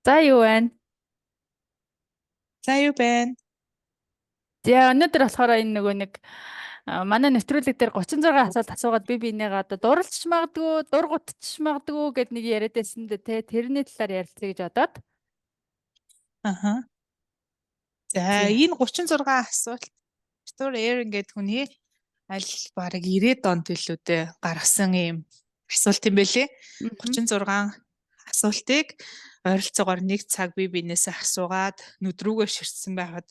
За юу байна? За юу байна? За өнөөдөр болохоор энэ нөгөө нэг манай нэвтрүүлэг дээр 36 асуулт асуугаад би бинийгаа одоо дурлж магадгүй, дургутч магадгүй гэд нэг яриад байсан дээ те. Тэрний талаар ярилцъя гэж бодоод. Аха. За Тий. энэ 36 асуулт Артур Эрин гэдэг хүний аль бараг 90-ад онд илүү дээ гаргасан юм асуулт юм байлээ. Мгм. 36 асуултыг ойролцоогоор нэг цаг бие биенээсээ асуугаад нүдрүүгээ ширтсэн байхад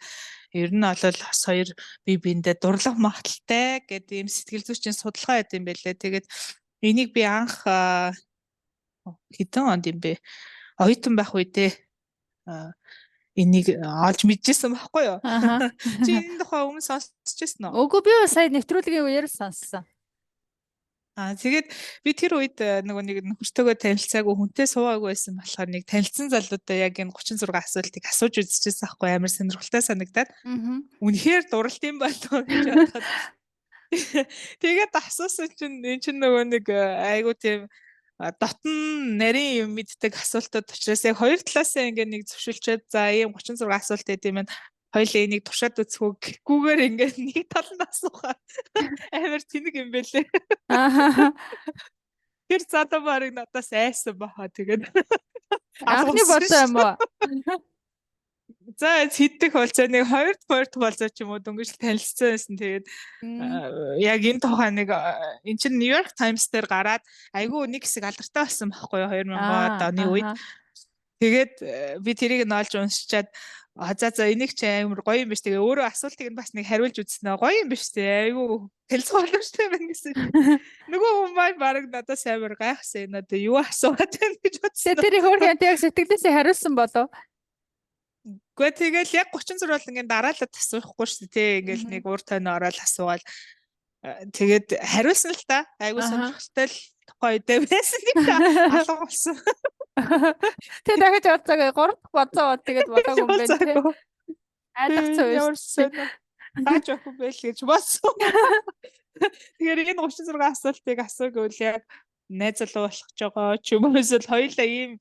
ер нь бол бас хоёр бие биендээ дурлах магадaltaй гэдэг ийм сэтгэл зүйчийн судалгаа байт юм байлээ. Тэгээд энийг би анх хэдэн онд юм бэ? Оюутан байх үедээ энийг олж мэдчихсэн байхгүй юу? Аха. Чи энэ тухай өмнө сонсч байсан уу? Үгүй би бас сая нэвтрүүлгийн үеэр сонссон. Тэгээд би тэр үед нөгөө нэг нөхөртөөгөө танилцаагүй хүнтэй суугаагүй байсан болохоор нэг танилцсан залуудаа яг энэ 36 асуултыг асууж үзчихсэн байхгүй амар сонирхолтой санагдаад. Мгм. Үнэхээр дуралт юм байна доо гэж бодоход. Тэгээд асуусан чинь эн чинь нөгөө нэг айгуу тийм дотн нарийн юм мэддэг асуултууд учраас яг хоёр талаасаа ингээ нэг зөвшөлчөөд за ийм 36 асуулт байт юм байна. Хоёлаа энийг туршаад үзэхүү гэхгүйгээр ингээ нэг талд асуухаа амар тэнэг юм бэлээ. Аха. Тэр задаа барыг надаас айсан баха тэгээд Анхны алгуулсан бодоо юм шүү. уу? За хэддэх бол за нэг хоёр дахь болзоо ч юм уу дөнгөж танилцсан байсан. Тэгээд Мм. яг энэ тухай нэг эн чинь New York Times дээр гараад айгүй нэг хэсэг алдартай болсон байхгүй юу 2000-аад оны үед. Аха. Тэгээд би тэрийг нь олж уншичаад за энийг чи амар гоё юм биш. Тэгээ өөрөө асуултыг нь бас нэг хариулж үзсэн аа гоё юм биш тий. Айгүй хэлцүү боломжтой байна гэсэн чинь. Нөгөө хүн маань баг надаас амар гайхсан. Энэ одоо юу асуугаад байна гэж бодсон. Тэр хөөрхөн яг сэтгэлээсээ хариулсан болов. Гэхдээ тэгэл яг 36 бол ингээд дараалал асуухгүй шүү дээ тий. Ингээл нэг уур тойноо ороод асуугаад тэгээд хариулсан л та. Айгүй сонирхолтой л тухай үедээ байсан юм та. Алга болсон. Тэ дахиж орцоогоо 3 дахь бодсоо тэгээд болоогүй юм байна те. Айлгцсан Ямар байж. сонио. Тааж явах байл гэж бодсон. Тэгэхээр энэ 36 асуултыг асууг гэвэл яг найз залуу болох ч байгаа ч юм уу эсвэл хоёулаа ийм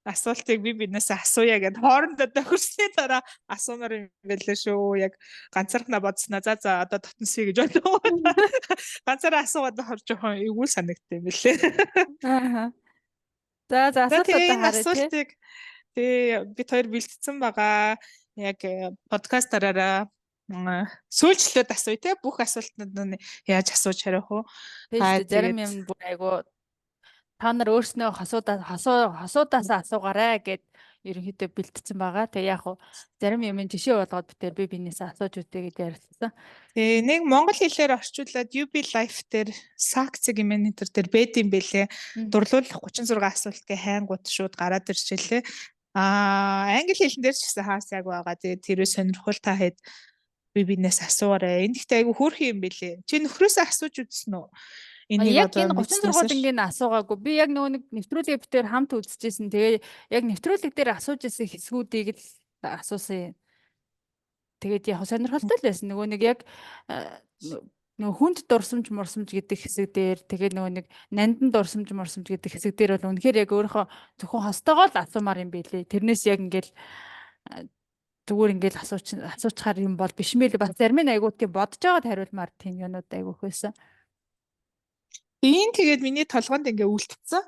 асуултыг би биднээс асууя гэд хоорондоо тохирсны дараа асуумаар юм байлээ шүү. Яг ганцаархнаа бодсноо. За одоо дотносъё гэж бодлоо. Ганцаараа асуугаад орж жоохон эвгүй санагдсан юм билээ. Аа. За асуултаа Тэгээ энэ харъя те. асуултыг бид хоёр бэлтгэсэн байгаа. Яг подкастаараа сүүлчлээд асууя те бүх асуултууд нь яаж асууж хариух уу? Тэгэж зарим юм бүр айгу та нар өөрснөө хасуудаасаа асуугаарай гэд ерөнхийдөө бэлтцсэн байгаа. Тэгээ яг хуу зарим юм жишээ болгоод битээр би бинээсээ асууж үтэй гэж ярьсан. Тэгээ нэг монгол хэлээр орчуулад UB Life дээр сакцэг менежер дээр бэд юм бэлээ. Дурлуулах 36 асуулт гэ хайнгууд шууд гараад ирчихлээ. Англи хэлэн дээр ч гэсэн хаас яг байгаа. Тэгээ тэрөө сонирхол та хэд би биднээс асууаарай. Энэ ихтэй айгу хөөрхөн юм бэлээ. Чи нөхрөөсөө асууж үзсэн үү? Яг энэ 36-д ингээд асуугаагүй. Би яг нөгөө нэг нэвтрүүлэг битээр хамт үзчихсэн. Тэгээ яг нэвтрүүлэг дээр асууж ирсэн хэсгүүдийг л асуусан. Тэгээд яг сонирхолтой л байсан. Нөгөө нэг яг нөгөө хүнд дурсамж мурсамж гэдэг хэсэг дээр тэгээд нөгөө нэг нандин дурсамж мурсамж гэдэг хэсэг дээр бол үнэхээр яг өөрийнхөө зөвхөн хостойгоо л асуумаар юм билээ. Тэрнээс яг ингээд зүгээр ингээд асуучаар юм бол биш мэл бас зарим нь айгуу тийм бодож байгаад хариулмаар тийм юмуд айгуух байсан. Энэ тэгээд миний толгоонд ингээ үлдсэн.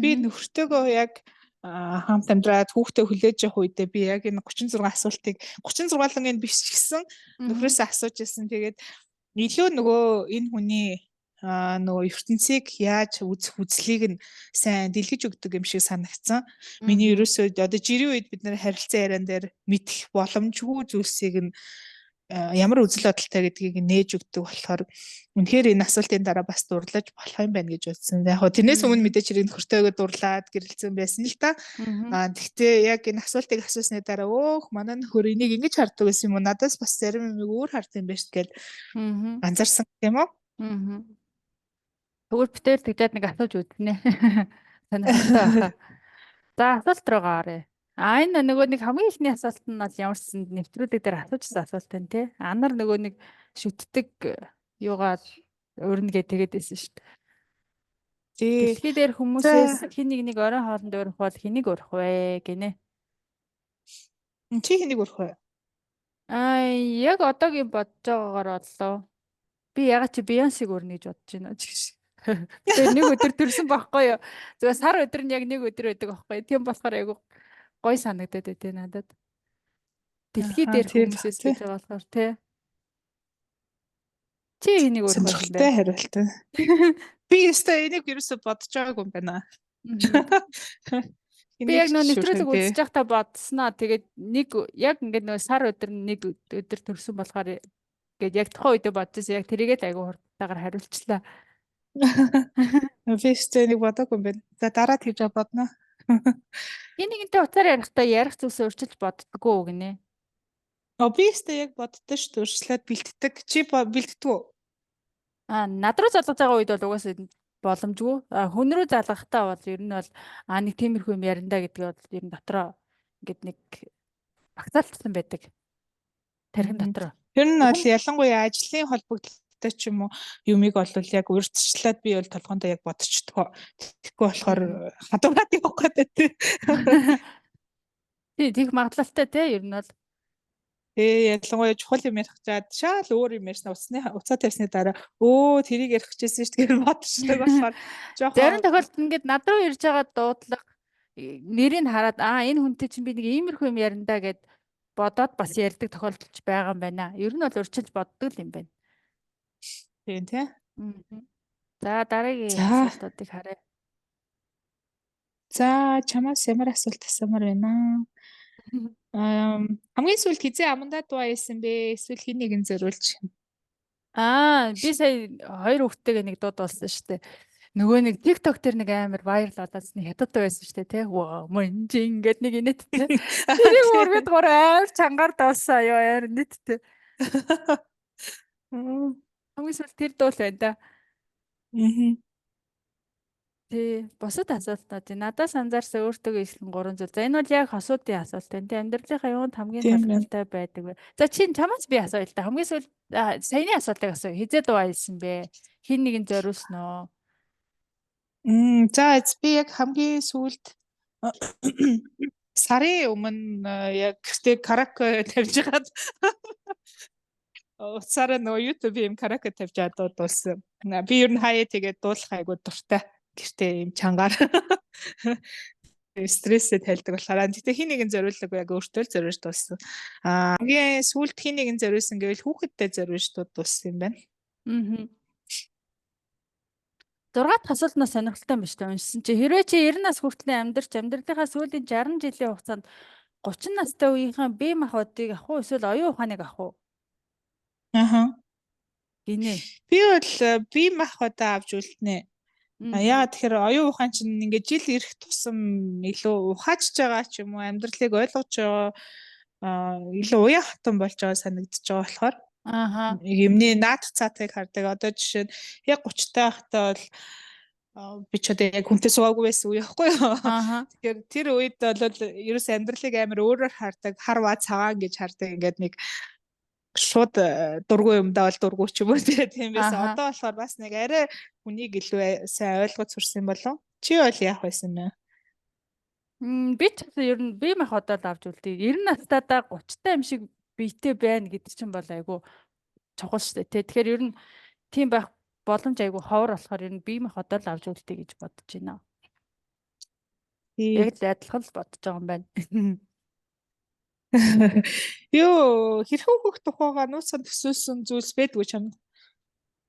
Би нөхөртөөгөө яг хамт амьдраад хүүхдээ хүлээж явах үедээ би яг энэ 36 асуултыг 36-ын биш ч гэсэн нөхрөөсөө асууж ирсэн. Тэгээд илүү нөгөө энэ хүний нөгөө ертөнцийг яаж үзэх үзлийг нь сайн дэлгэж өгдөг юм шиг санагдсан. Миний ерөөсөө одоо жирийн үед бид нэр харилцан яриан дээр мэдэх боломжгүй зүйлсийг нь ямар үзэл бодолтой гэдгийг нээж өгдөг болохоор үнэхээр энэ асуултын дараа бас дурлаж болох юм байна гэж бодсон. Яг хоо тэрнээс өмнө мэдээч хэрэг нөхөртөөгөө дурлаад гэрэлцэн байсан л та. Тэгтээ яг энэ асуултыг асуусны дараа манай нөхөр энийг ингэж хардаг гэсэн юм уу? Надаас бас зарим юм өөр хардаг юм байна шүү гэд анзаарсан тийм үү? Тэгвэл битээр тэгжээд нэг асууж үзнэ. Сонирхолтой байна. За асуулт руугаа оръё. Энэ нөгөө нэг хамгийн ихний асуулт нь бол ямарсан нэвтрүүлэг дээр асуужсан асуулт байна тий. Анар нөгөө нэг шүтдэг юугаар өрнө гэж тэгээд байсан шүү дээ. Дэлхий дээр хүмүүсээс хин нэг оройн хоолнд өрөх бол хэнийг өрөх вэ гинэ. Чи хэнийг өрөх вэ? Яг одоогийн бодож байгаагаар боллоо. Би ягаад чи Бейонсиг өрнө гэж бодож байна ч гэж. Тэгээ нэг өдөр төрсөн байхгүй юу? Зүгээр сар өдөр нь яг нэг өдөр байдаг байхгүй юу? Тийм болохоор айгу гой санагдаад байдэ надад. Дэлхий дээр Тэр зах хүмүүсээс тий. гэж байгаа болохоор тий. Чи энийг өрөх байсан бэ? Сонирхолтой хариулт. Би өстой энийг ерөөсө бодож байгаагүй юм байна. Би яг нөө нэвтрүүлэг тий. үзэж байхдаа бодсноо. Тэгээд нэг яг ингээд нөө сар өдөр нь нэг өдөр төрсөн болохоор гээд яг тухайн үедээ бодчихсон. Яг тэрийгээ л айгу хурдтайгаар хариулчлаа. Би өстой энийг бодоогүй юм байна. За дараа тэгж бодно. Энэ нэгэнтэй утгаар ярихдаа ярих зүйлс өөрчилж боддгоо гинэ. Би өстой яг боддоо шүү дээ. Өөрчлөөд бэлддэг. Чи бэлддэг үү? Над руу залгаж байгаа үед бол угаасаа боломжгүй. Хүн рүү залгахтаа бол ер нь бол нэг тиймэрхүү юм яриндаа гэдгээ бол ер нь дотроо ингээд нэг багцаалтсан байдаг. Тархин дотроо. Ер нь бол ялангуяа ажлын холбогдлолтой ч юм уу юмыг бол яг урьдчилаад би бол толгоондоо яг бодчихдгоо. Тэгэхгүй болохоор хадуураад явах гэдэг тий. Тийх магадлалтай тий ер нь бол. Ялангуяа чухал юм ярих чаад шал өөр юм ярьсан уцаа тавьсны дараа тэрийг ярих гэжсэн шүү дээ бодчихдаг болохоор жоохон зарим тохиолдолд ингээд над руу ирж байгаа дуудлага нэрийг хараад энэ хүнтэй чинь би нэг иймэрхүү юм яриндаа гэд бодоод бас ярьдаг тохиолдолч байгаа юм байна. Ер нь бол урьдчилж боддог юм байна. Тийм тий. За дараагийн асуултуудыг харъя. За чамаас ямар асуулт асуумаар байна? Хамгийн сүүлд хизээ амандаа дуу яасан бэ? Эсвэл хин нэгэн зориулж? Би сая 2 хүүхдтэйгээ нэг дууд болсон шүү дээ. Нөгөө нэг TikTok дээр нэг амар вайрал болоодс нэг хятад байсан шүү дээ, тий. Монжин гэд нэг инээдтэй. Тэрийг өргөд гоор амар чангаар дооссаа ёо амар нийттэй. Хамгийн сүүлд тэр дуу л байна да. Тий, бусад асуултууд надаас анзаарсан өөртөө ихлэн 3 зүйл. За энэ бол яг хосуудын асуулт байна. Тий, амьдралынхаа юунд хамгийн талхалтай байдаг вэ? За чинь чамаас би асууя л да. Хамгийн сүүл саяны асуултыг асууя. Хизээ дуу хийсэн бэ? Хин нэгэн зориулсан уу? За би яг хамгийн сүүлд сарын өмнө яг гэртээ караоке тавьж хагаад уцаараа нөгөө YouTube юм караоке тавьж хаад дуулсан. Би ер нь хаяа тэгээд дуулах айгуу дуртай. Гэртээ юм чангаар стрессээ тайлдаг болохоор тэгтээ хин нэгэн зориулдаг яг өөртөө л зориулж дуулсан. Хамгийн сүүлд хин нэгэн зориулсан гэвэл хүүхэдтэй зориулж дуулсан юм байна. 6 дахь асуултнаас сонирхолтой юм байна шүү дээ. Уншсан чи хэрвээ чи 90 нас хүртэл амьдарч амьдралынхаа сүүлийн 60 жилийн хугацаанд 30 настай үеийнхээ бие махбодыг авах уу эсвэл оюун ухааныг авах уу? Гинэ. Би бол бие махбодоо авч үлднэ. Яагаад тэгэхээр оюун ухаан чинь ингээд жил ирэх тусам илүү ухаачж байгаа ч юм уу амьдралыг ойлгож байгаа илүү уян хатан болж байгаа санагдаж байгаа болохоор юмний наад цаатыг хардаг. Одоо жишээ нь яг 30 таа байхдаа бол би ч одоо яг хүнтэй суугаагүй байсан үе байхгүй юу. Тэгэхээр тэр үед бол ерөөс амьдралыг амар өөрөөр хардаг, харваа цагаан гэж хардаг. Ингээд нэг шууд дургүй юмдаа бол дургүй ч юм уу тийм байсан. Одоо болохоор бас нэг арай хүнийг илүү сайн ойлгож сурсан болов. Чи бол яах байсан бэ? Би ч ер нь бие махбодоо авч үлдээ. 90 настайдаа 30 та юм шиг биетэй байна гэдэг чинь бол айгу чухал шүү дээ. Тэгэхээр ер нь тийм байх боломж айгу ховор болохоор ер нь бие махбодоо авч үлдээ гэж бодож байна. Яг л адилхан л бодож байгаа юм байна. Юу хэрхэн хөх тухайгаа нууцсан төсөөсөн зүйлс байдгүй чамд?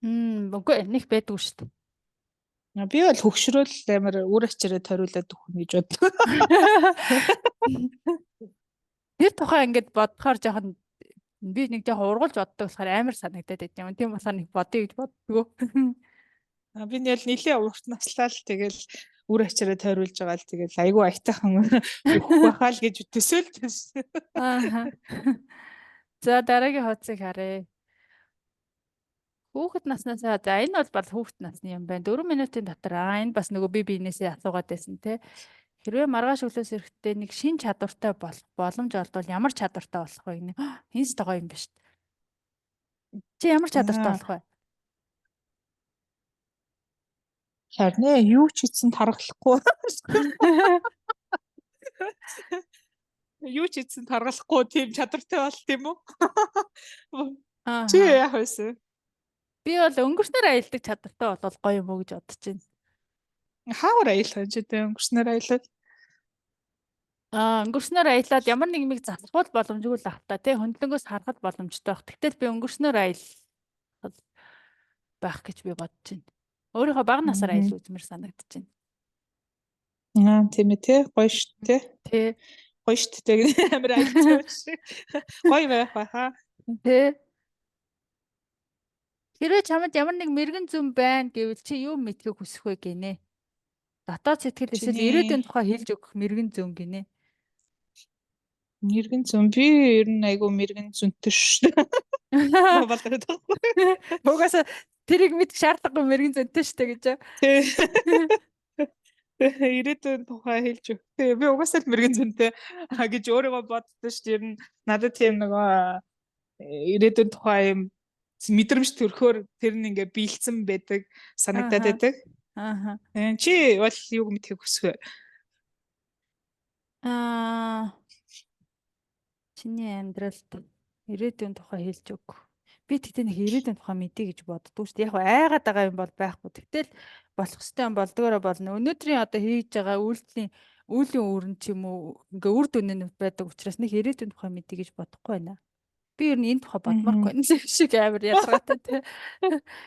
Үгүй нэг байдгүй шүү дээ. Би бол хөгшрөөл амар үр ачаараа ториулаад өгөх гэж боддог. Тэр тухай ингээд бодохоор жоохон би нэг жоохон ургуулж боддог болохоор амар санагдаад байт юм. Тийм болохоор нэг бодъё гэж боддгоо. Би нэг нэлээ урт наслаа л тэгэл үр ачаараа тойруулж байгаа л тэгэл айгүй айтайхан өгөх байхаа л гэж төсөөлдөг шээ. За дараагийн хуудсыг харъя. Хүүхэд наснаас за энэ бол хүүхэд насны юм байна. 4 минутын дотор энэ бас нөгөө би биенээсээ асуугаад байсан те. Хэрвээ маргааш өглөөс эрэхтэй нэг шин чадвартай болох боломж олдвол ямар чадвартай болох вэ гинэ? Хинс тагоо юм ба шүү дээ. Чи ямар чадвартай болох вэ? Харин юу ч хийсэн тархахгүй. юу ч хийсэн таргалахгүй тийм чадвартай бол тийм үү? Чи Аа. яах вэ? Би бол өнгөрснөр аялдаг чадвартай бол гоё юм уу гэж бодож байна. Хаагаар аялах ч гэдэг өнгөрснөр аялал. Өнгөрснөр аялаад ямар нэг юм засахуул боломжгүй л ах та тий хөндлөнгөөс харахад боломжтой байх. Тэгтэл би өнгөрснөр аялал байх гэж би бодож байна. Өөрийнхөө бага насаар аялал үзмэр санагдаж байна. Тийм ээ тий гоё шүү дээ. Тий. Гоё шүү дээ гэх амар аялал шиг. Гоё байх байхаа. Тий. Хэрвээ чамд ямар нэг мэрэгэн зүм байна гэвэл чи юу мэдхийг хүсэх вэ гинэ? Дотоод сэтгэл эсвэл ирээдүйн тухай хэлж өгөх мэрэгэн зүм гинэ. Мэргэн зүм би ер нь айгу мэргэн зүнтэй шүү дээ. Балгаад байгаа. Угаасаа тэрийг мэд шаардлагагүй мэрэгэн зүнтэй шүү дээ гэж. Тий. Ирээдүйн тухай хэлж өг. Тий би угаасаа л мэргэн зүнтэй гэж өөрийгөө боддоо шүү дээ. Ер нь надад тийм нөгөө ирээдүйн тухай юм мэдрэмж төрөхөөр тэр нь ингээ биелсэн байдаг санагдаад байдаг. Ааха. Чи бол юуг мэдхийг хүсвэ? Чиний амьдралд ирээдүйн тухай хэлж өг. Би тэгтээ нэг ирээдүйн тухай мэдээ гэж боддгоо шүү дээ. Яг айгаад байгаа юм бол байхгүй. Тэгтэл болох ёстой юм болдгоороо болно. Өнөөдрийн одоо хийж байгаа үйл өрн ч юм уу ингээ үр дүн нь байдаг учраас нэг ирээдүйн тухай мэдээ гэж бодохгүй байна. Би ер нь энэ тухай бодморгүй энэ шиг амар ядаргаатай тий.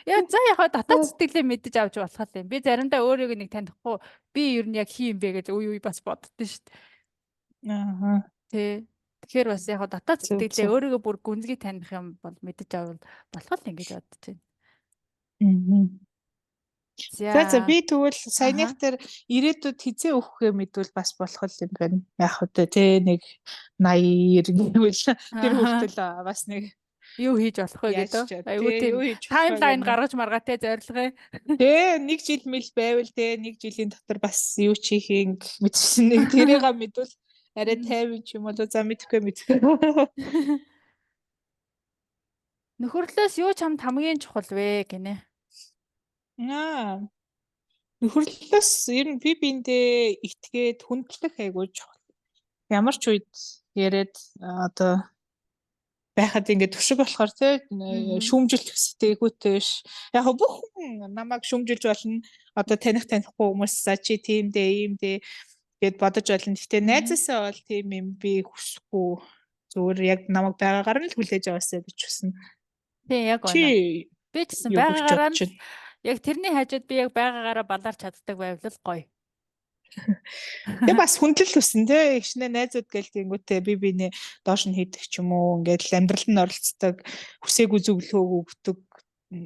Яа за яг дотоод сэтгэлээ мэдэж авч болох юм. Би заримдаа өөрийгөө нэг танихгүй би ер нь яг хий юм бэ гэж үе үе бас боддоо шүү дээ. Аа. Тий. Тэгэхээр бас яг дотоод сэтгэлээ өөрийгөө бүр гүнзгий таних юм бол мэдэж авал болох л ингэж бодож байна. За би тэгвэл саяных дээр ирээдүйд хизээ өгөхөө мэдвэл бас болох юм байна. Яг хөтэ тий нэг 80 90 гэвэл тэр хүртэл бас нэг юу хийж болох вэ гэдэг. Айгуу тийм таймлайн гаргаж маргаатай зорилгоо. Тий нэг жил мэл байвал тий нэг жилийн дотор бас юу ч хийх мэдсэн нэг тэрийг мэдвэл арай 50 ч юм уу за мэдхгүй мэдхгүй. Нөхөрлөөс юу ч хамт хамгийн чухал вэ гинэ. Нөхөрлөлөөс ер нь би биэндээ итгээд хүндлэх айгуу чухал. Ямар ч үед яриад одоо байхад ингээд төшөг болохоор тий шүүмжилт хэстэйгүүтэй биш. Яг бүх хүн намайг шүүмжилж болно. Одоо танихгүй хүмүүс за чи тийм дээ ийм дээ гэд бодож байна. Гэхдээ найзаасаа бол тийм юм би хүсэхгүй. Зүгээр яг намайг байгаагаар нь л хүлээж аваасаа гэж хүснэ. Тий яг байна. Би ч гэсэн байгаагаар нь яг тэрний хажууд би яг байгаагаараа баларч чаддаг байвал гоё. Тэгээ бас хүндлэл үсэн тий ихнэ найзууд гээл тэнгүүтээ би бинээ доош нь хийдэг ч юм уу ингээд амьдралд нь оролцдог хүсээгүй зөвлөгөө өгдөг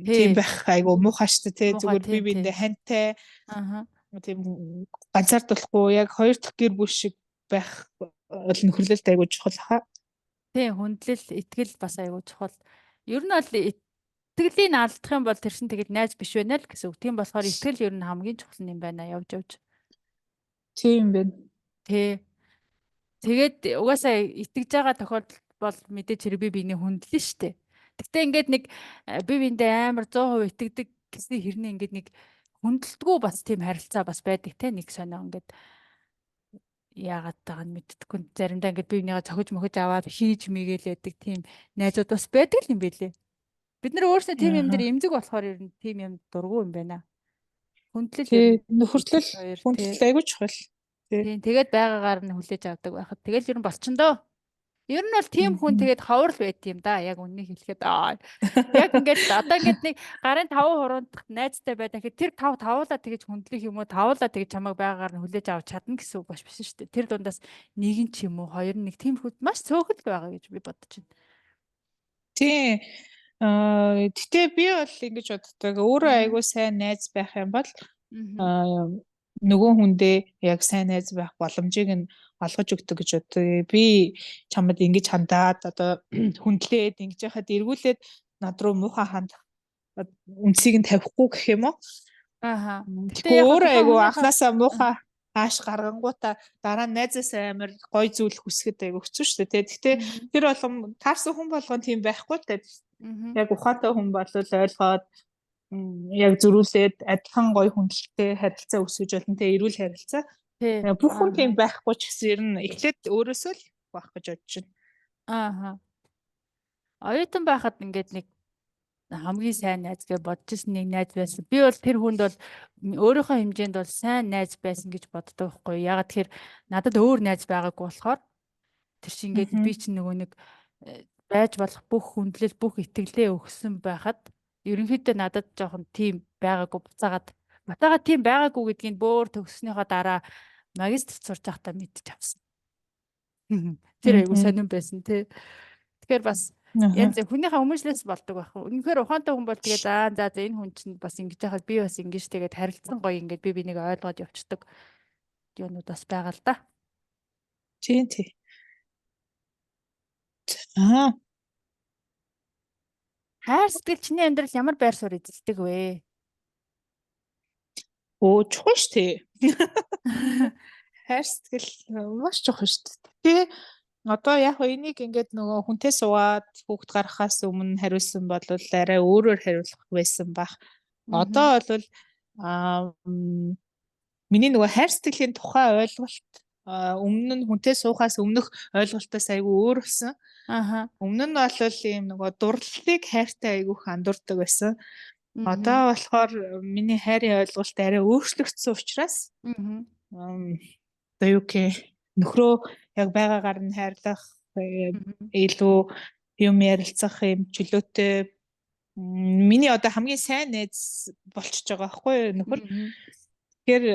тийм байх айгу муухай штэ тий зүгээр би биндээ хантай тийм ганцаардахгүй яг хоёр дахь гэр бүл шиг байх бол нөхөрлөлт айгу чухал хаа. Тий хүндлэл итгэл бас айгу чухал. Ер нь бол итгэлийн алдах юм бол тэрсэн тэгэл найз биш байна л гэсэн үг. Тийм болохоор итгэл ер нь хамгийн чухал юм байна явж. Тийм байна. Тий. Тэгээд угаасаа итгэж байгаа тохиолдолд бол мэдээж хэрэг би биений хүндлэн штэ. Гэтэ ингээд нэг би биендээ амар 100% итгэдэг гэсэн хэрнээ ингээд нэг хүндэлтгүү бас тийм харилцаа бас байдаг те нэг сонио ингээд яагаад тагаан мэддэггүй заримдаа ингээд би бинийгаа цохиж мохиж аваад хийж мэгээл байдаг тийм найзууд бас байдаг юм билэ. Бид нар өөрсдөө тийм юм дээр эмзэг болохоор ер нь тийм юм дургу юм байна. Хүндлэл хүндлэл айгуу чухал. Тийм тэгээд байгаагаар нь хүлээж авдаг байхад тэгэл ер нь болчихно. Ер нь бол тийм хүн тэгээд ховор л байт юм да. Яг үннийг хэлэхэд яг ингээд одоо ингээд нэг гарын 5 хуруундах найзтай байдаг. Тэр 5 тавуулаа тэгэж хүндлэх юм уу? Тавуулаа тэгэж чамайг байгаагаар нь хүлээж авч чадна гэсэн үг биш шүү дээ. Тэр дундаас нэг нь ч юм уу, хоёр нь нэг тийм хүн маш цөөхөл байгаа гэж би бодож байна. Тийм. Гэтэ би бол ингэж боддог. Өөрөө айгуу сайн найз байх юм бол нөгөө хүндээ яг сайн найз байх боломжийг нь олгож өгдөг гэж боддог. Би чамд ингэж хандаад одоо хүндлээд ингэж яхад эргүүлээд над руу муухай хандах үнсийг нь тавихгүй гэх юм уу? Тэгэхээр өөрөө айгуу анханасаа муухай ааш гаргангуудаа дараа нь найзаасаа амар гоё зүйл хүсгэд айгуу хэцүү шүү дээ. Гэхдээ тэр болгон таарсан хүн болгон тийм байхгүй л дээ. Яг ухаантай хүн бол ойлгоод яг зөрүүлээд адилхан гоё хүндэлтэй харилцаа өсгөж болно те эрүүл харилцаа. Бүх хүн тийм байхгүй ч гэсэн ер нь эхлээд өөрөөсөө л байх гэж бодож байна. Аа. Оюутан байхад ингээд нэг хамгийн сайн найз гэж бодож ирсэн нэг найз байсан. Би бол тэр хүнд бол өөрийнхөө хэмжээнд бол сайн найз байсан гэж боддог байхгүй. Ягаад тэгэхээр надад өөр найз байгаагүй болохоор тэр чинь ингээд би чинь нөгөө нэг байж болох бүх хүндлэл, бүх итгэлээ өгсөн байхад ерөнхийдөө надад жоохон тийм байгаагүй буцаагаад тийм байгаагүй гэдгийг бөөр төгссөнийхөө дараа магистрт сурч байхдаа мэдчих авсан. Тэр айгу сонирн байсан тий. Тэгэхээр бас янз хүнийхээ хүмүүжлээс болдог байх. Үнэхээр ухаантай хүн бол тэгээ за энэ хүн чинь бас ингэж яхад би бас ингэж тэгээд харилцсан гоё ингээд би бинийг ойлгоод явцдаг юмуд бас байгаа л да. Тийм. Аа. Хайр сэтгэл чиний амьдрал ямар байр суурь эзэлдэг вэ? Чухал шүү дээ. Хайр сэтгэл маш чухал шүү дээ. Тэгээ одоо яг энийг ингээд нөгөө хүнтэй суугаад хүүхд гаргахаас өмнө хариулсан бол арай өөрөөр хариулах байсан баг. Одоо бол миний нөгөө хайр сэтгэлийн тухай ойлголт өмнө нь хүнтэй суухаас өмнөх ойлголтоос айгүй өөр болсон. Өмнө нь бол ийм нөгөө дурлалыг хайртай айгүйх андуурдаг байсан. Одоо болохоор миний хайрын ойлголт арай өөрчлөгдсөн учраас одоо юу гэх нөхрөө яг байгаагаар нь хайрлах илүү юм ярилцах юм чөлөөтэй миний одоо хамгийн сайн найз болчихж байгаа байхгүй нөхөр. Тэгэхээр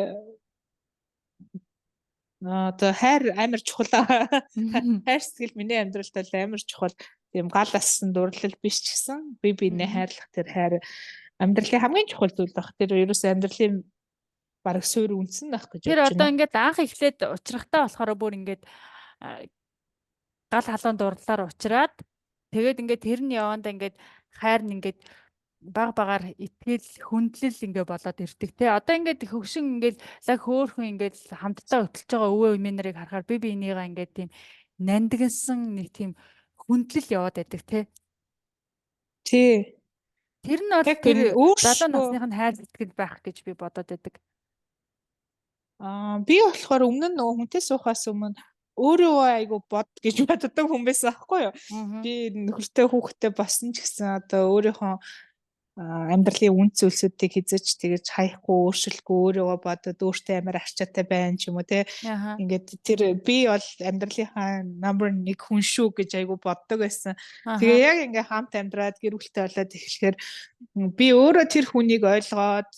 одоо хайр амар чухал. Хайр сэтгэл миний амьдралд бол амар чухал. Тийм гал ассан дурлал биш ч гэсэн би биенээ хайрлах тэр хайр амьдралын хамгийн чухал зүйл баг. Тэр ерөөс амьдралын бараг суурь үнсэн байх гэж бодож байна. Тэр одоо ингээд анх эхлээд учрахтаа болохоор бүр ингээд гал халуун дурлалаар учраад тэгээд ингээд тэр нь явандаа ингээд хайр нь ингээд багаар итгэл хүндлэл ингээ болоод ирдэг те. Одоо ингээд хөвшин ингээд лаг хөөхөн ингээд хамтдаа хөтлж байгаа өвөө эмээ нарыг харахаар би энийгээ ингээд тийм нандинсан нэг тийм хүндлэл яваад байдаг те. Тий. Тэр нь бол тэр залуу насных нь хайр сэтгэл байх гэж би бодоод байдаг. Би болохоор өмнө нь нөгөө хүнтэй суухаас өмнө өөрөө айгу бод гэж боддог хүн байсан аахгүй юу? Би нөхөртэй хүүхэдтэй болсон ч гэсэн одоо өөрийнхөө амьдралын үн зүйлсүүдийг хизэж тэгэж хаяхгүй өөрчлөхгүй өөрийгөө бодоод өөртөө амар арчаатай байна ч юм уу те. Ингээд тэр би бол амьдралынхаа number 1 хүн шүү гэж айгу боддог байсан. Тэгээ яг ингээ хамт амьдраад гэр бүлтэй болоод эхлэхээр би өөрөө тэр хүнийг ойлгоод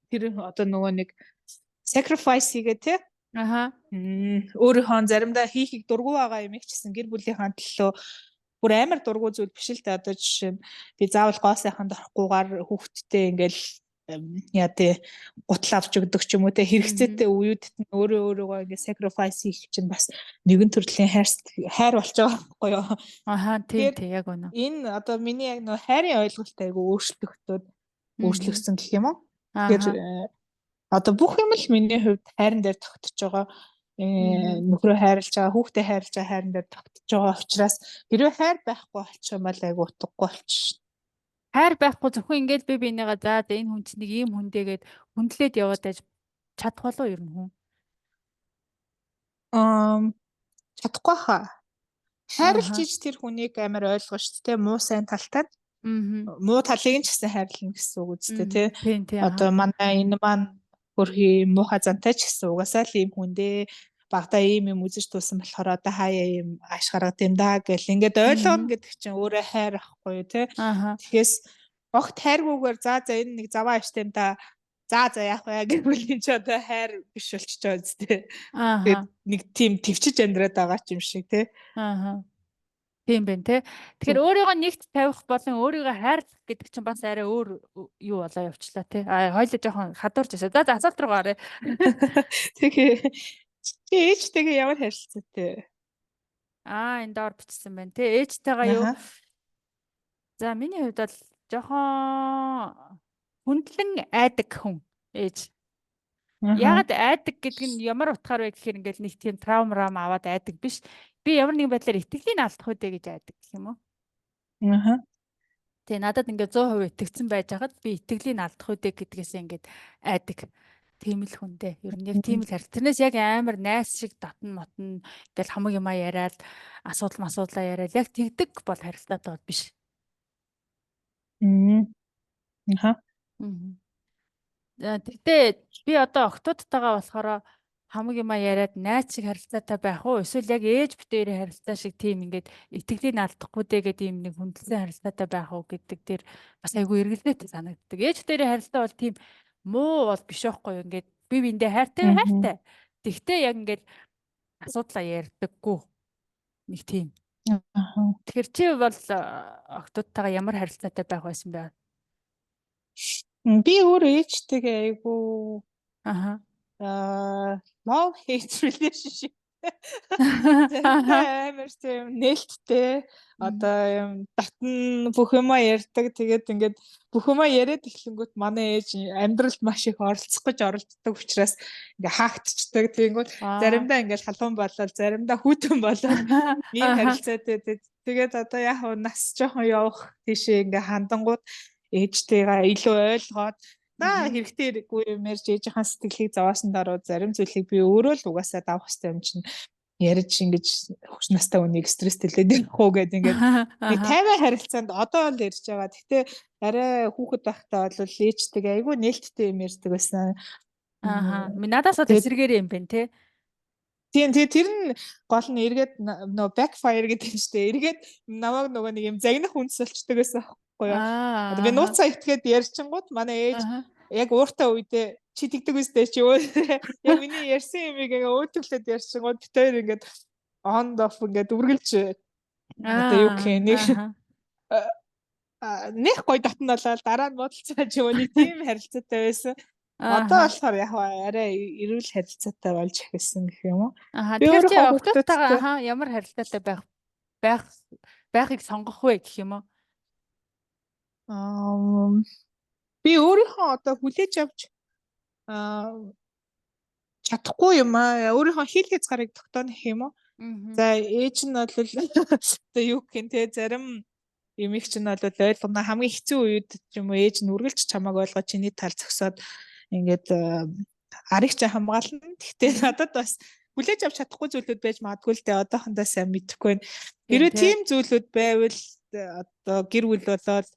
тэр одоо нөгөө нэг sacrifice хийгээ те. Өөрийнхөө заримдаа хийхийг дургу байгаа юм их ч гэсэн гэр бүлийнхаа төлөө бүр амар дургу зүйл биш л дээ. Одоо жишээ нь би заавал гоо сайханд орохгүйгээр хүүхдтэй ингээл яа тий гутал авч өгдөг ч юм уу те хэрэгцээтэй үеүдт нь өөрийгөө ингээ sacrifice хийх чинь бас нэгэн төрлийн хайр болж байгаа байхгүй юу? Тийм яг үнэ. Энэ одоо миний яг нөө хайрын ойлголт айгу өөрчлөгдсөн гэх юм уу? Тэгэхээр одоо бүх юм л миний хувьд хайран дээр тогтож байгаа. Нөхрөө хайрлаж байгаа, хүүхдээ хайрлаж байгаа хайран дээр тогтож байгаа учраас хэрвээ хайр байхгүй болчих юм бол айгу утгагүй болчих. Хайр байхгүй зөвхөн ингээд би бинийгаа за энэ хүн чинь нэг ийм хүндээгээд хүндлээд яваад байж чадах болов ер нь хүн? Чадахгүй хаа. Хайрлж иж тэр хүнийг амар ойлгоо шүү дээ. Муу сайн талтай. Муу талыг нь ч гэсэн хайрлна гэсэн үг үстэй тий. Одоо манай энэ маань хөрхи муухай зантай ч гэсэн угаасаа л ийм хүндээ багтаа ийм юм үзэж туусан болохоор одоо хаяа ийм аш гаргад юм да гэл ингээд ойлгоно гэдэг чинь өөрөө хайр ахгүй тий. Тэгээс огт хайргүйгээр за энэ нэг заваа аштай юм да. За яах вэ гэвэл чи одоо хайр биш болчихж байгаа үстэй. Тэгээд нэг тийм төвчж амьдраад байгаа ч юм шиг тий. Тийм байна те. Тэгэхээр өөрийгөө нэгт тавих болон өөрийгөө хайрлах гэдэг чинь бас арай өөр юу болоо явчлаа те. Хойлоо жоохон хадуурч байсан. За асуулт руу гараа. Тэгээ чи ээжтэйгээ ямар харилцаатай? Энд доор бичсэн байна те. Ээжтэйгээ юу? За миний хувьд бол жоохон хүндлэн айдаг хүн ээж. Ягаад айдаг гэдэг нь ямар утгаар вэ гэхээр ингээл нэг тийм травмрам аваад айдаг биш. Би ямар нэгэн байдлаар итгэлийн алдах үедээ гэж айдаг гэх юм уу? Тэгээ надад ингээд 100% итгэцэн байж хахад би итгэлийн алдах үедээ гэдгээс ингээд айдаг. Тийм л хүндээ. Ер нь яг тийм л харил. Тэрнээс яг амар найс шиг татна мотно ингээл хамаг юмаа яриад асуудлаа яриад яг тэгдэг бол харилцаатай бол биш. Аха. Тэгтээ би одоо октодтойгоо болохоор хамаг юмаа яриад найз шиг харилцаатай байх уу? Эсвэл яг ээж битээрийн харилцаа шиг тийм ингээд итгэлийг алдахгүй дээ гэдэг юм нэг хүндэлсэн харилцаатай байх уу гэдэг дээр бас айгүй эргэлзээтэй санагддаг. Ээж битээрийн харилцаа бол тийм муу бол биш байхгүй юу? Ингээд бие биендээ хайртай. Тэгтээ яг ингээд асуудлаа ярьдаггүй нэг тийм. Тэгэхээр чи бол октодтойгоо ямар харилцаатай байх байсан бэ? Би өөр ээжтэйгээ айгүй love hate relationship амар тийм нээлттэй одоо юм татна бүх юмаа ярьдаг. Тэгээд ингээд бүх юмаа яриад эхлэнгүүт манай ээж амьдралд маш их оролцдог учраас ингээ хаагдчихдаг. Тэгэнгүүт заримдаа ингээд халуун болол, заримдаа хүйтэн болол ийм харилцаатай. Тэгээд одоо яг нас жоохон явах тийшээ ингээ хандангууд ээжтэйгээ илүү ойлгоод хэрэгтэй хэрэггүй юм ярьж ээжийнхаа сэтгэлийг зовоосон дараа зарим зүйлийг би өөрөө л угаасаа давах хэрэгтэй юм чинь ярьж ингэж хөш настай үнийг стресс төлөөд явах уу гэдэг ингээд би 50 харилцаанд одоо л ярьж байгаа. Гэхдээ арай хүүхэд байхдаа бол ээжтэйгээ айгүй нээлттэй юм ярьдаг байсан. Надаас бол эсрэгээр юм байна те. Тийм тэр нь гол нь эргээд нөө backfire гэдэг юм шүү дээ. Эргээд намайг нөгөө нэг юм загнах үндэс болчдөг байсан байхгүй юу. Одоо би нууцаа итгээд ярьчингууд манай ээж яг ууртай үедээ чи тэгдэг үстэй чи яг миний ярьсан юмыг ингээ өөтөглөд ярьчингууд би тэр ингээд on off ингээд үргэлж одоо юу гэх нэг гой татна болоод дараа нь бодолцоо ч юм уу тийм харилцаатай байсан. Одоо болохоор яг арай эрүүл харилцаатай болж эхэлсэн гэх юм уу? Тэгэхээр чи октодтойгоо ямар харилцаатай байхыг сонгох вэ гэх юм уу? Би өөрийнхөө одоо хүлээж авч чадахгүй юм өөрийнхөө хил хязгаарыг тогтооно гэх юм уу? За ээж нь бол одоо юу гэх юм те зарим эмэгч нь бол ойлгоно хамгийн хэцүү үед ч юм уу ээж нь үргэлж чамааг ойлгоод чиний тал зөксөөд ингээд арыг ч хамгаална. Гэхдээ надад бас хүлээж авч чадахгүй зүйлүүд байж магадгүй л дээ одоохондоо сайн мэдэхгүй байна. Хэрвээ тийм зүйлүүд байвал одоо гэр бүл болоод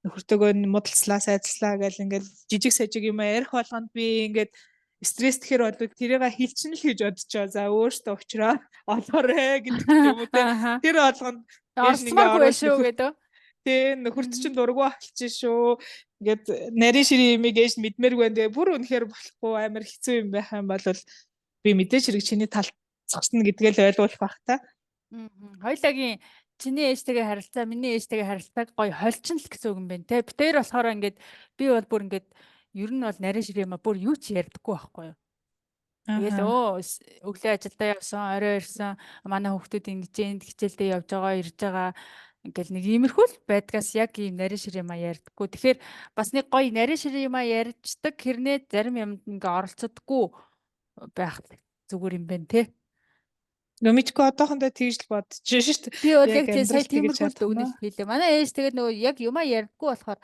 нөхөртөөгөө муудалцлаа, сайдалцлаа гэл ингээд жижиг сажиг юм ярих болгонд би ингээд стресс тэгэхээр бол тэрийг хилчин л гэж бодчихоо. За өөртөө уучраа олоорой гэдэг юм уу те. Тэр болгонд орсмааргүй шүү гэдэг. Тэ нөхөрт чинь дургу болчих шүү. Ингээд нарийн ширийн имийг ээж мэдмээргүй энэ бүр үнэхээр болохгүй амар хэцүү юм байх юм бол би мэдээж хэрэг чиний талд зогсно гэдгээ л ойлгуулах байх та. Хоёулагийн чиний ээжтэйгээ харилцаа, миний ээжтэйгээ харилцааг гоё холчин л гэсэн үг юм байна те. Би тэр болохоор ингээд би бол бүр ингээд ер нь бол нарийн ширээ юм бүр юу ч ярьдаггүй байхгүй юу. Тэгэл өглөө ажилдаа явсан, орой ирсэн, манай хүүхдүүд ингэж хичээлдээ явж байгаа, ирж байгаа ингээл нэг иймэрхүү л байдгаас яг ийм нарийн шир юмаа ярьдаггүй. Тэгэхээр бас нэг гоё нарийн шир юмаа ярьждаг хэрнээ зарим юмд ингээ оролцдоггүй байх зүгээр юм байна те. Нөмичгүй одоохондоо тэгж л бодож шүү дээ. Би бол яг тийм сая тиймэрхүү өгнөл хэлээ. Манай ээж тэгээд нөгөө яг юмаа ярьдаггүй болохоор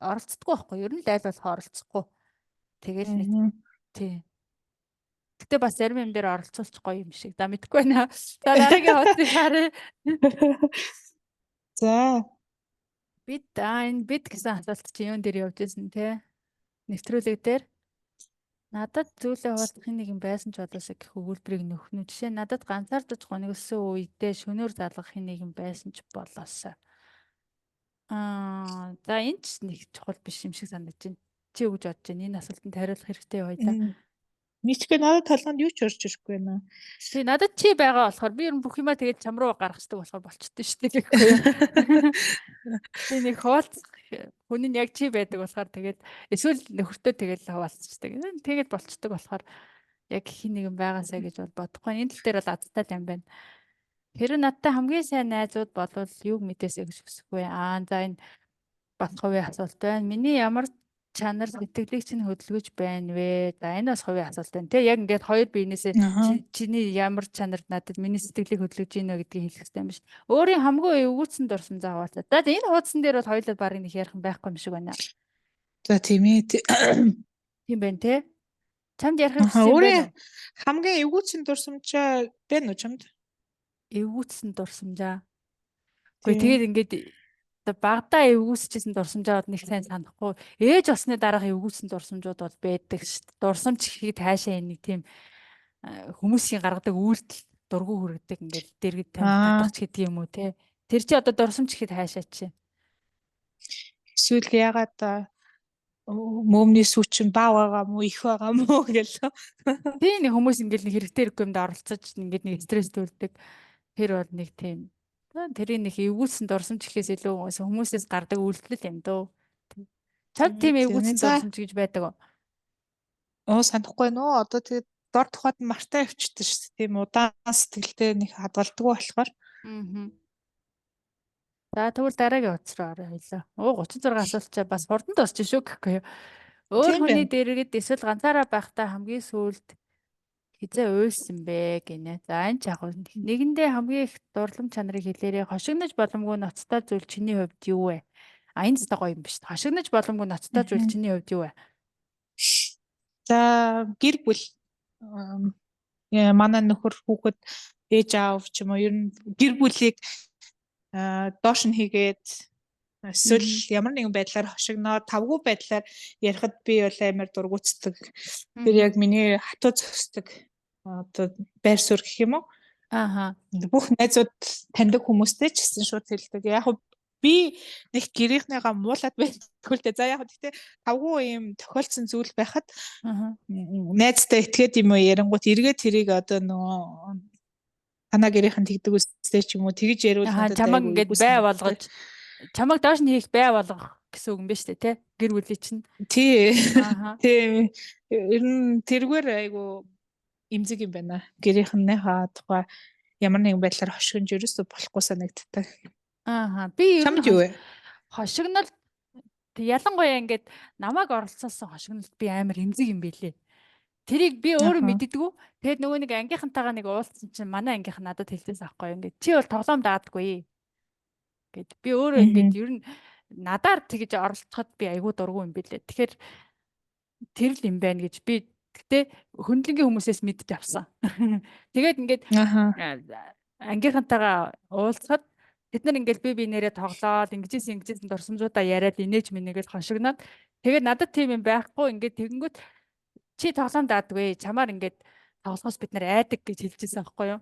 оролцдоггүй байхгүй. Ер нь л айл болох оролцохгүй. Тэгэл нэг тий. Гэтэ бас зарим юм дээр оролцуулчих гоё юм шиг. За мэдэхгүй байна. За дараагийн хуудсыг харъя. За. Энэ бид гэсэн асуулт чи юун дээр явж байсан те? Нэвтрүүлэг дээр. Надад зүйлээ хуваалцах нэг юм байсан ч одоосоо гэх өгүүлбэрийг нөхнө. Жишээ нь надад ганцаардаж гонёгсон үедээ шөнөөр залгах нэг юм байсан ч болоосаа. За энэ ч нэг чухал биш юм шиг санагдаж байна. Чи юу гэж бодож байна? Энэ асуултанд хариулах хэрэгтэй байлаа. Мэдгүй надад толгонд юу ч орж ирэхгүй байна. Тий надад чи байгаа болохоор би ер нь бүх юмаа тэгээд чам руу гаргахдаг болохоор болчтой шүү дээ гэхгүй юу. Би нэг хуваалцах хүн нь яг чи байдаг болохоор тэгээд эсвэл нөхөртөө тэгээд хуваалцчихдаг. Тэгээд болчтой болохоор яг хин нэгэн байгаасаа гэж бодохгүй. Энэ тал дээр бол азтай юм байна. Хэрвээ надтай хамгийн сайн найзууд болвол юуг мэдээсэй гэж хүсэх вэ? За энэ бат хувийн асуулт байна. Миний ямар чанар сэтгэлийг чинь хөдөлгөж байна вэ? За энэ бас хувийн асуулт байна. Тэ яг ингээд хоёр биенээсээ чиний ямар чанар надад миний сэтгэлийг хөдөлгөж байна гэдгийг хэлэх хэрэгтэй юм биш. Өөрийн хамгийн өвгөөцөнд орсон заавал. За энэ хуудсан дээр бол хоёулаа барыг нэг ярих юм байхгүй юм шиг байна. За тийм ээ. Тийм байна те. Чамд ярих хүссэн юм байна уу? Хамгийн эвгүйцэн дурсамжаа байна уу чамд? Эвгүүцсэн дурсамжаа. Гэхдээ Тийм. тэгээд ингээд багадаа эвгүүсчихсэн дурсамжаа нэг сайн санахгүй. Ээж болсны дараах эвгүүцсэн дурсамжууд бол байдаг шүү дээ. Дурсамж гэхэд хаашаа нэг тийм хүмүүсийн гаргадаг үйлдэл дургу хүргэдэг ингээд дэргэд тамхи татах ч гэдэг юм уу те. Тэр чи одоо дурсамж гэхэд хаашаа чи. Эсвэл ягаад мөмний сүүчин баа байгаа мó их байгаа мó гэлээ. Тийм нэг хүмүүс ингээд нэг хэрэгтэй юмд оролцож ингээд нэг стресс төрдөг. Тэр бол нэг тийм. Тэрийг нэг эвгүүлсэн дурсамж гэхээс илүү хүмүүсээс гардаг үйлдэл юм дөө. Цад тийм эвгүүлсэн дурсамж гэж байдаг уу? Санахгүй нөө одоо тэгээд дор тухайд мартаа явчихдаг шүү дээ. Тийм удаан сэтгэлтэй нэг хадгалдаг болохоор. Аа. За тэгвэл дараагийн утас руу орё хоёлаа. 36 асуултаа бас хурдан дуусчих шүү гэхгүй юу. Өөр хүний дэргэд эсвэл ганцаараа байхдаа хамгийн сүүлд хизээ уйлсан бэ гинэ. За энэ ч яг нэгэндээ хамгийн их дурлам чанарыг хэлээрээ хошигнож боломгүй ноцтой зүйл чиний хувьд юу вэ? Энэ ч гоё юм биш. Хошигнож боломгүй ноцтой зүйл чиний хувьд юу вэ? За гэр бүл манай нөхөр хүүхэд ээж аав ч юм уу ер нь гэр бүлийг доош нь хийгээд эсвэл ямар нэгэн байдлаар хошигноо тавгүй байдлаар ярихад би бол амар дургуутдаг. Тэр яг миний хатуу зөксдөг одоо байр суурь гэх юм уу? Ааха. Бүх найзууд таньдаг хүмүүстэй ч гэсэн шууд хэлдэг. Яг би нэг гэрийнхнийгаа муулаад байдгүй л дээ. За яг гэхдээ тавгүй юм тохиолдсон зүйл байхад найзтай итгээд юм уу ярингууд эргээд тэрийг одоо нөгөө танаа гэрийнхэн тэгдэг үстэй ч юм уу тэгж ярил надад чамаг ингээд бай болгож чамаг доош нь хийх бай болгох гэсэн үг юм ба штэ тий гэр бүлийн чинь тий тий ер нь тэргээр айгу имзэг юм байна гэрийнхнийхээ тухай ямар нэгэн байдлаар хошигнж ерөөсөө болохгүй санагддаг. Би ер нь хошигнол ялангуяа ингээд намайг оролцуулсан хошигнолд би амар имзэг юм билээ. Тэрийг би өөрөө мэддэггүй. Тэгэд нөгөө нэг ангийнхантайгаа нэг уулзсан чинь манай ангийнх надад хэлдээс аахгүй ингээд чи бол тоглоом даадаггүй гэд би өөрөө ингээд ер нь надаар тэгж оролцоход би айгүй дургу юм билээ. Тэгэхээр тэр л юм байна гэж би гэтээ хөндлөнгийн хүмүүсээс мэдж авсан. Тэгээд ингээд ангийнхантайгаа уулзахад бид нар ингээд би нэрээ тоглоод ингэжсэн дурсамжуудаа яриад инээж минийгэл хошигноод тэгээд надад тийм юм байхгүй ингээд тэгэнгүүт чи тоглоом даадгүй чамаар ингээд тоглохоос бид нар айдаг гэж хэлчихсэн байхгүй юу?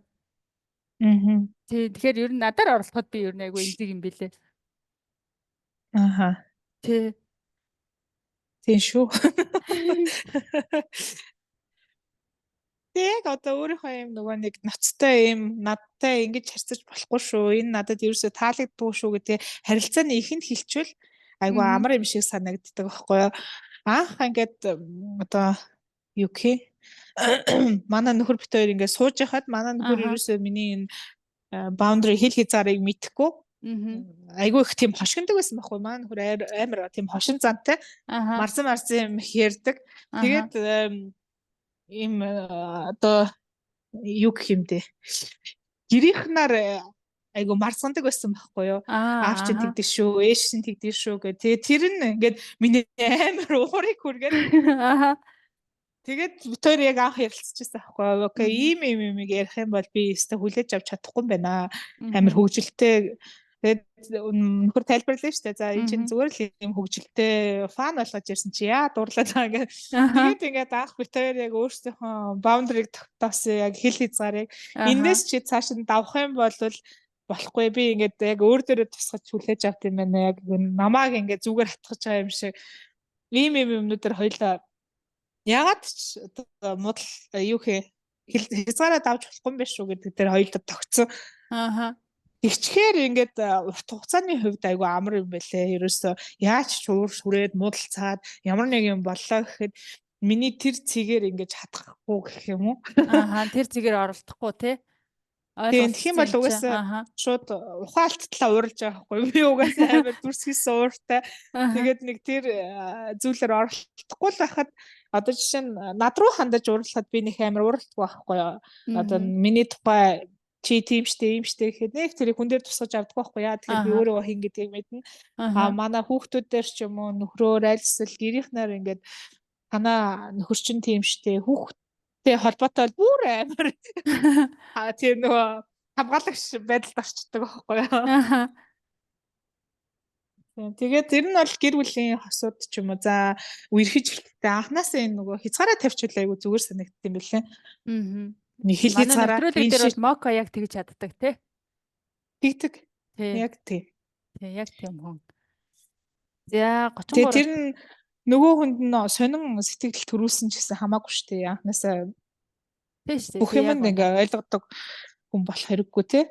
Тэгэхээр ер нь надаар оролцоход би ер нь айгүй имзэг юм билээ. Тийм шүү. Яг одоо өөрийнхөө юм нөгөө нэг ноцтой юм надтай ингэж харьцаж болохгүй шүү. Энэ надад ерөөсөө таалагддгүй шүү гэдэг харилцааны ихэнд хэлчихвэл айгүй амар юм шиг санагддаг байхгүй юу? Анх ингээд одоо юу гэх манай нөхөр бит хоёр ингээд сууж яхад манай нөхөр ерөөсөө миний энэ boundary хэл хязгаарыг мэдэхгүй. Айгүй их тийм хошигндаг байсан байхгүй маань нөхөр амар тийм хошин зантай марсан юм ярьдаг. Тэгээд ийм одоо юу гэх юм бэ? Гэрийнхнаар айгу марсгандаг байсан байхгүй юу? Аав чинь тэгдэж шүү, ээж чинь тэгдэж шүү гэх. Тэгээ тэр нь ингээд миний амар уурыг хүргээд тэгээд бид хоёр яг анх ярилцчихсан байхгүй юу? Окей, ийм ярих юм бол би өөртөө хүлээж авч чадахгүй юм байна. Амар хөвгөлтэй. Тэгээд нөхөр тайлбарлаа шүү дээ. За энэ чинь зүгээр л юм хөвгөлтэй фан болгож ирсэн чи яа дуурлаад байгаа ингээд. Тэгээд ингээд анх бид хоёр яг өөрсдийнхөө boundary-г тогтоосон яг хэл хязгаарыг эндээс чи цааш нь давах юм бол болохгүй би ингээд яг өөр дөрөө тусгаж хүлээж авт юм байна. Яг намааг ингээд зүгээр хатгаж байгаа юм шиг ийм юмнуудаар хоёлаа ягаад ч одоо модал юу хэ хязгаараа давж болохгүй юм биш үү гэдэг дээр хоёулаа тогтсон. Тэгчхээр ингээд урт хугацааны хувьд айгүй амар юм байлээ. Ерөөсөө яаж ч хүрээд муудалцаад ямар нэг юм боллоо гэхэд миний тэр цэгээр ингээд хатгахгүй гэх юм уу? Тэр цэгээр оролдохгүй тий. Тэгэх юм бол угаасаа шууд ухаалттлаа ууралж байгаа байхгүй. Би угаасаа амар дүрсгийсэн ууртай. Тэгээд нэг тэр зүйлээр оролдохгүй л байхад одоо жишээ нь над руу хандаж уурлахад би нэг амар ууралдаггүй байхгүй. Одоо миний тухай чи тийм штэ ийм штэ гэхэд нэг тэрийг хүн дээр тусгаж авдаг байхгүй яа тэгэхээр би өөрөө хин гэдгийг мэднэ. Манай хүүхдүүд дээр ч юм уу нөхрөөр айлсэл гэрийнхнэр ингээд танаа нөхөр чинь тийм штэ хүүхдтэй холбоотой бүр амар тийм нөгөө хамгаалагч байдалд орчдөг байхгүй юу. Ааха. Тэгээд тэр нь бол гэр бүлийн хосууд ч юм уу за үерхэж хэлтээ анханасаа энэ нөгөө хязгаараа тавьчихвал айгу зүгээр санагдсан юм билээ. Нэг хэл Манай хязгаараа нэвтрүүлэг дээр бол мока яг тэгж чаддаг тий. тэгдэг. Тий. Яг тийм. Тий, яг тийм хүн. За 33. Тэгээд тэр нь нөгөө хүнд нь сонин сэтгэл төрүүлсэн ч гэсэн хамаагүй шүү дээ. Анханасаа тий шүү дээ. бүх юм ингээ ойлгодог хүн болох хэрэггүй тий.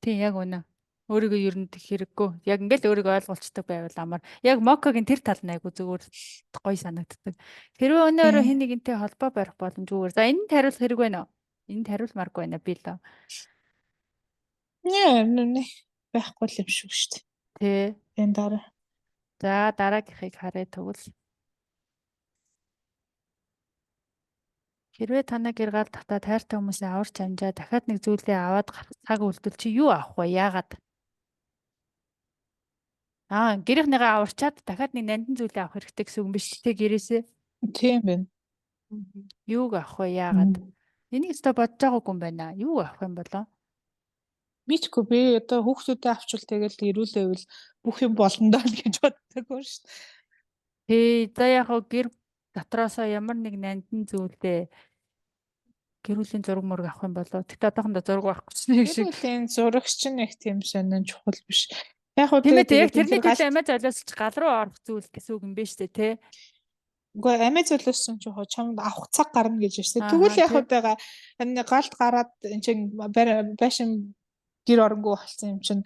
Тий яг үнэ. Өөрийгөө ер нь хэрэггүй. Яг ингээл өөрийгөө ойлгуулцдаг байвал амар. Яг мокагийн тэр тал нь айгу зүгээр гоё санагддаг. Хэрвээ өнөөрөө хин нэгэнтэй холбоо барих боломжгүйгээр. За энд хариулах хэрэг байна уу? Энд хариулмааргүй байна би л. Нэ байхгүй л юм шүү дээ. Тий. Энэ дараа. За дараагийнхыг харъя тэгвэл. Хэрвээ танаа гэр гал татаа тайртай хүмүүсээ аварч амжаа дахиад нэг зүйлээ аваад гарах цаг үлдэл чи юу авах вэ? Яагаад? Гэрийнхнийгаа аварчаад дахиад нэг нандин зүйлээ авах хэрэгтэй гэсэн үг юм биш үү? Гэрээсээ. Тийм байна. Юуг авах вэ? Яагаад? Энийг өстө бодож байгаагүй юм байна. Юу авах юм болоо? Мэдгүй би одоо хүүхдүүдэд авчвал тэгэл ирүүлээвэл бүх юм болно даа гэж боддог шүү дээ. Тий, за яг гэр дотроосоо ямар нэг нандин зүйлээ гэр бүлийн зураг мөрөг авах юм болоо. Тэгтээ одоохондоо зураг байхгүй ч нэг шиг. Гэр бүлийн зурагч нь их тийм сонин чухал биш. Яг уу тийм ээ, яг тэрний төлөө амиа золиосч гал руу орох зүйл гэсэн үг юм байна шүү дээ, тий. Үгүй амиа золиосон ч яг чамд авах цаг гарна гэж ирсэн. Тэгвэл яг удаага энэ галд гараад энэ чинь байшин гэр оронгүй болсон юм чинь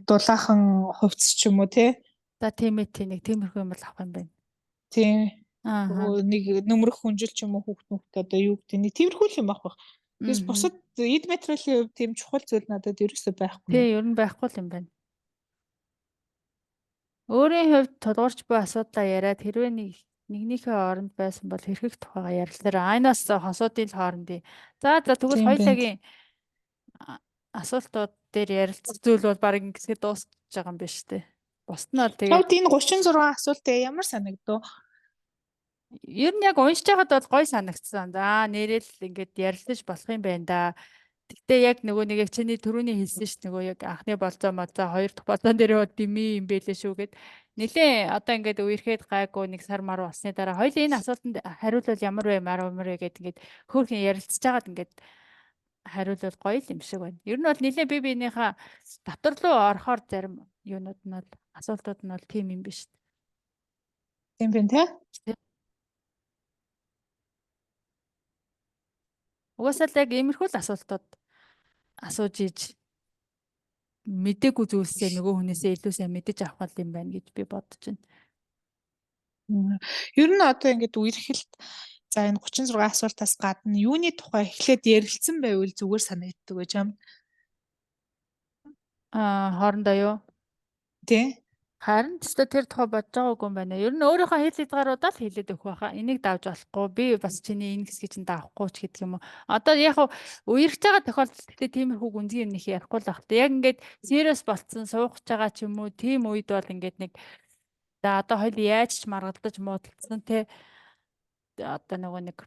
дулаахан хувцс ч юм уу тий. За тийм ээ, нэг тиймэрхүү юм бол авах юм байна. Тийм. Нэг нөмрөх хүнжил ч юм уу хүүхд одоо юу гэдэг нэг тиймэрхүү юм авах. Тэгээс бусад эд материалын хувьд тийм чухал зүйл надад ерөөсөй байхгүй. Тий, ер нь байхгүй юм байна. Өөрийн хувьд тулгуурч буй асуудлаа яриад хэрвээ нэгнийхээ оронд байсан бол хэрхэх тухайга ярилцлаа. Айнаас хосуудын хоорондын. За тэгвэл хоёулагийн асуултууд дээр ярилцах зүйл бол баг ингэсгээ дуусч байгаа юм биш үү? Бусд нь бол тэгээд энэ 36 асуултыг ямар санагдав? Ер нь яг уншиж байхад бол гоё санагдсан. За нэрэл ингээд ярилцаж болох юм байна да. Гэтэ яг нөгөө нэг яг чиний түрүүний хэлсэн ш нөгөө яг анхны болцоо моцоо хоёр дахь болцоон дээр дими юм бэлээ шүү гэд. Нилээ одоо ингээд үерхэд гайгүй нэг сар мар болсны дараа хоёул энэ асуултанд хариулвал ямар вэ марав гэд ингээд хөөрхөн ярилцж байгаад ингээд хариулвал гоё юм шиг байна. Ер нь бол нилээ би биенийхээ дотор руу орохоор зарим юунууд нь бол асуултууд нь бол тийм юм биш. Тийм байна тий. Угаасаа л яг иймэрхүү л асуултууд асууж иж мдээгүй зүйлсээ нөгөө хүнээсээ илүү сайн мэдэж авах юм байна гэж би бодож байна. Ер нь одоо ингээд үерхэлт за энэ 36 асуултаас гадна юуны тухай эхлээд ярилцсан байвал зүгээр санагддаг гэж юм. Хоорондоо юу? Тий. Харин ч тэр тухай бодож байгаагүй юм байна. Ер нь өөрийнхөө хэл хязгааруудаа л хэлээд өгөх байхаа. Энийг давж болохгүй. Би бас чиний энэ хэсгийг чинь давахгүй ч гэдэг юм уу. Одоо яг үерхэж байгаа тохиолдолд гэхдээ тиймэрхүү гүнзгий юм нэх ярихгүй л байх. Яг ингээд serious болцсон суугч байгаа ч юм уу. Тийм үед бол ингээд нэг за одоо хоёул яаж ч маргалдаж муудалцсан те. Одоо нөгөө нэг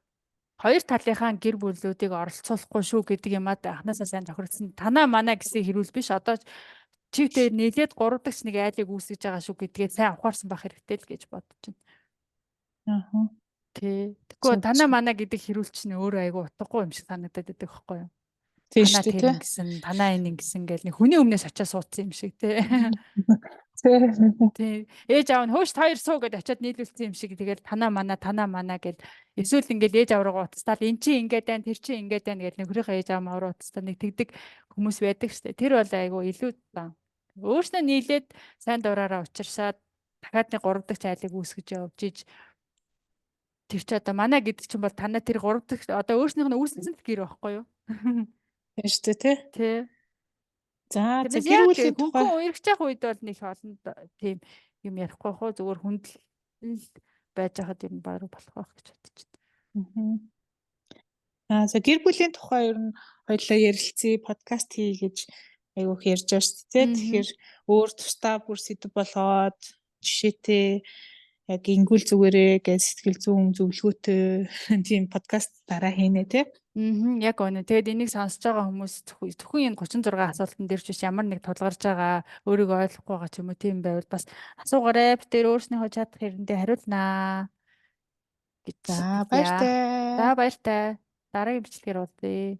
хоёр талынхаа гэр бүлүүдийг оролцуулахгүй шүү гэдэг юмад анханасаа сайн тохиролцсон. Танаа манаа гэсэн хэрүүл биш. Одоо чивтээр нэлээд 3 дахь нэг айлыг үүсгэж байгаа шүү гэдгээ сайн ухаарсан байх хэрэгтэй л гэж бодож байна. Тий. Тэгэхгүй танаа манаа гэдэг хэрүүл чинь өөрөө айгүй утгагүй юм шиг санагдаад байдаг байхгүй юу? Танаа тэр ингэсэн, танаа энэ ингэсэн гэл нэг хүний өмнөөс очиад суудсан юм шиг тий. Тий. Ээж аав нь хөөш хоёр суу гэд очиад нийлүүлсэн юм шиг тэгэл танаа манаа гэл эсвэл ингээл ээж аав руу уцтаал эн чинь ингээд байна, тэр чинь ингээд байна гэл нөхрийнхөө ээж аав маа руу уцтаа нэг тэгдэг хүмүүс байдаг штэ. Тэр бол айгүй илүү дан. Өөрснөө нийлээд сайн дураараа учирсаад дахиад нэг 3 дахь айлыг үүсгэж явж иж тэр чи одоо манай гэдэг чинь бол танаа тэр 3 дахь одоо өөрснийх нь үүсгэсэн л гэр байхгүй юу? Тийм шүү дээ тий. За гэр бүлийн тухай үерхэж явах үед бол нэг олон тийм юм ярихгүй хоо зүгээр хүндэл байж хаад ер нь баг болох байх гэж бодож байна. За гэр бүлийн тухай ер нь хоёлаа ярилцъя, подкаст хий гэж айгүйх ярьж байгаа шүү дээ. Тэгэхээр өөр тусдаа бүр сэдв болоод жишээтэй яг ингүүл зүгээрээ гэж сэтгэл зүйн зөвлөгөөтэй тийм подкаст дараа хийнэ тий. Яг үнэ. Тэгээд энийг сонсож байгаа хүмүүс зөвхөн энэ 36 асуултан дээр ч биш ямар нэг тулгарч байгаа өөрийгөө ойлгохгүй байгаа ч юм уу тийм байвал бас асуугаарай. Би тэр өөрснийхөө чадах хэрэгэндээ хариулнаа гэж За хэлье. баяртай. За баяртай. Дараагийн бичлэгээр уулзъя.